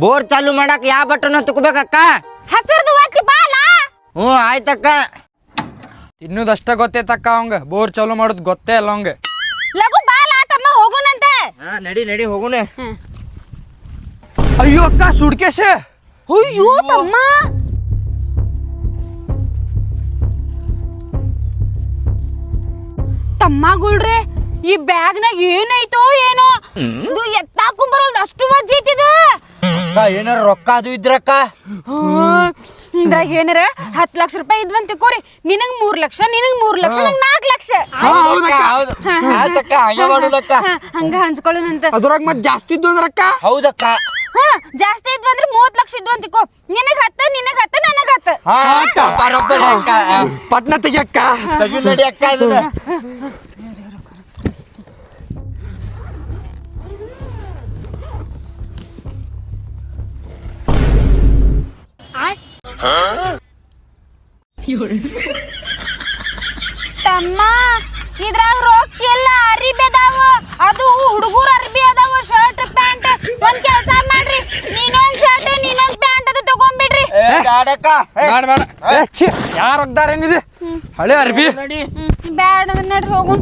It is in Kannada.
ಬೋರ್ ಚಾಲು ಮಾಡಕ್ ಯಾವ ಬಟನ್ ತಗೋಬೇಕಕ್ಕ? ಹಸಿರ್ದು ಒತ್ತಿ ಬಾಲ. ಆಯ್ತಕ್ಕ. ತಿನ್ನೋದಷ್ಟ ಗೊತ್ತೈತಕ್ಕ ಅವಂಗ, ಬೋರ್ ಚಾಲು ಮಾಡೋದು ಗೊತ್ತೇ ಅಲ್ಲ ಅವಂಗ. ಲಗು ಬಾಲ ತಮ್ಮ ಹೋಗುನಂತೆ. ನಡಿ ಹೋಗುಣ. ಅಯ್ಯೋ ಅಕ್ಕ ಸುಡ್ಕೇಶ. ಅಯ್ಯೋ ತಮ್ಮ ತಮ್ಮಗಳ್ರೆ ಈ ಬ್ಯಾಗ್ನಾಗ ಏನೈತೋ ಏನೋ ಇದು ಎತ್ತಾಕು ಬರಲ್ಲ ಅಷ್ಟು ವಜ್ಜೆ ಐತಿದ. ಏನಾರ ರೊಕ್ಕ ಅದು ಇದ್ರಕ್ಕ? ಇದ್ರಾಗ ಏನಾರ 10 ಲಕ್ಷ ರೂಪಾಯಿ ಇದ್ವಂತ ತಿಳ್ಕೋರಿ. ನಿನಗ್ 3 ಲಕ್ಷ, ನಿನಗ್ 3 ಲಕ್ಷ, ನಂಗ್ 4 ಲಕ್ಷ. ಹಂಗ ಹಂಚ್ಕೊಳ್ಳೋಣಂತ. ಅದ್ರಾಗ ಮತ್ ಜಾಸ್ತಿ ಇದ್ದು ಅಂದ್ರಕ್ಕ? ಹೌದಕ್ಕ. ಜಾಸ್ತಿ ಇದ್ವು ಅಂದ್ರೆ 30 ಲಕ್ಷ ಇದ್ವು ಅಂತ ತಿಳ್ಕೊ. ನಿನಗ್ 10, ನಿನಗ್ 10, ನನಗ್ 10. ಪಟ್ನ ತೆಗಿಯಕ್ಕ. ನಡಿ ಅಕ್ಕ. ತಮ್ಮ ಇದ್ರಾಗ ರೊಕ್ಕ ಎಲ್ಲ ಅರಿಬಿ ಅದಾವ, ಅದು ಹುಡುಗರ ಅರ್ಬಿ ಅದಾವ, ಶರ್ಟ್ ಪ್ಯಾಂಟ್. ಒಂದ್ ಕೆಲ್ಸ ಮಾಡ್ರಿ, ನೀನೊಂದ್ ಶರ್ಟ್ ನೀನೊಂದ್ ಪ್ಯಾಂಟ್ ಅದು ತಗೊಂಡ್ಬಿಡ್ರಿ. ಬೇಡ ಯಾರು ಹೋಗ್ದಾರೇನಿದೆ ಹಳೆ ಅರ್ಬಿ. ನಡಿ. ಬ್ಯಾಡ ನಡ್ರಿ ಹೋಗು.